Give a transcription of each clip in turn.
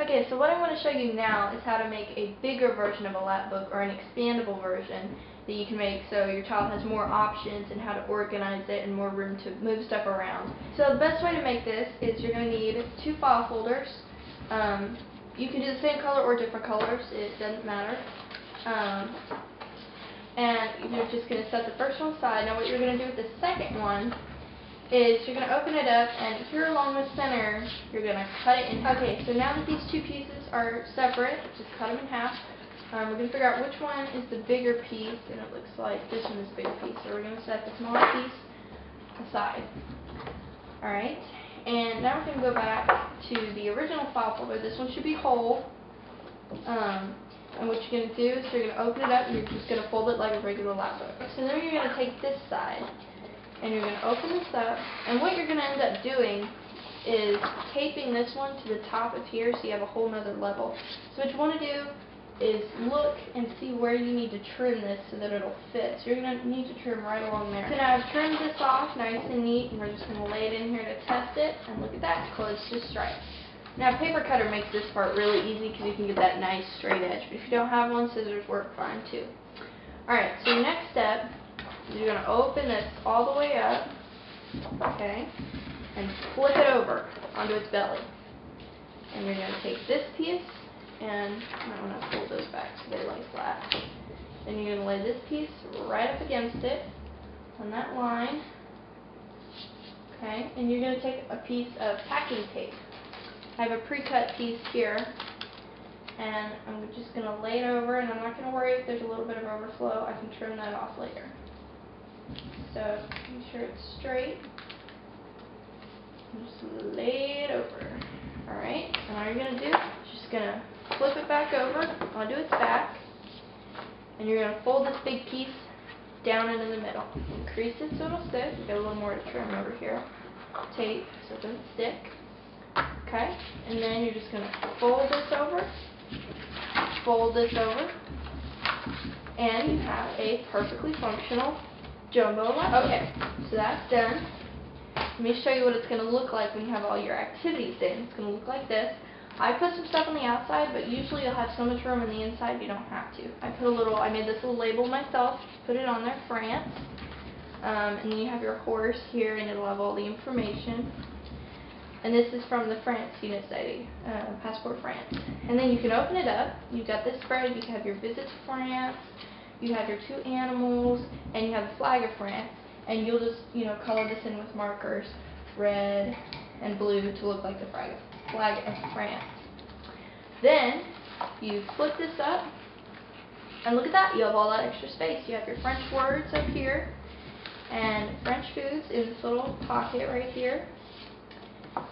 Okay, so what I want to show you now is how to make a bigger version of a lapbook, or an expandable version that you can make so your child has more options and how to organize it and more room to move stuff around. So the best way to make this is you're going to need 2 file folders. You can do the same color or different colors, it doesn't matter. And you're just going to set the first one aside. Now what you're going to do with the second one is you're going to open it up, and here along the center you're going to cut it in half. Okay, so now that these 2 pieces are separate, just cut them in half. We're going to figure out which one is the bigger piece, and it looks like this one is the bigger piece. So we're going to set the smaller piece aside. Alright, and now we're going to go back to the original file folder. This one should be whole. And what you're going to do is you're going to open it up, and you're just going to fold it like a regular lapbook. So then you're going to take this side, and you're going to open this up, and what you're going to end up doing is taping this one to the top of here so you have a whole nother level. So what you want to do is look and see where you need to trim this so that it'll fit. So you're going to need to trim right along there. So now I've trimmed this off nice and neat, and we're just going to lay it in here to test it, and look at that, close to stripe. Now, a paper cutter makes this part really easy because you can get that nice straight edge, but if you don't have one, scissors work fine too. Alright, so your next step is you're going to open this all the way up, okay, and flip it over onto its belly. And you're going to take this piece, and I want to fold those back so they lay flat. Then you're going to lay this piece right up against it on that line, okay, and you're going to take a piece of packing tape. I have a pre-cut piece here, and I'm just going to lay it over, and I'm not going to worry if there's a little bit of overflow. I can trim that off later. So make sure it's straight. And just lay it over. Alright, and all you're going to do is just going to flip it back over onto its back, and you're going to fold this big piece down into the middle. Increase it so it'll stick. We've got a little more to trim over here. Tape so it doesn't stick. Okay, and then you're just going to fold this over, and you have a perfectly functional jumbo lapbook. Okay, so that's done. Let me show you what it's going to look like when you have all your activities in. It's going to look like this. I put some stuff on the outside, but usually you'll have so much room on the inside you don't have to. I made this little label myself, put it on there, France, and then you have your horse here, and it'll have all the information. And this is from the France USAB, Passport France. And then you can open it up. You've got this spread. You have your visit to France. You have your 2 animals, and you have the flag of France. And you'll just, color this in with markers, red and blue, to look like the flag of France. Then you flip this up, and look at that. You have all that extra space. You have your French words up here, and French foods in this little pocket right here.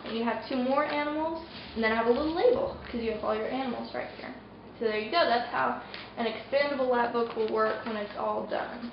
And you have 2 more animals, and then I have a little label because you have all your animals right here. So there you go. That's how an expandable lapbook will work when it's all done.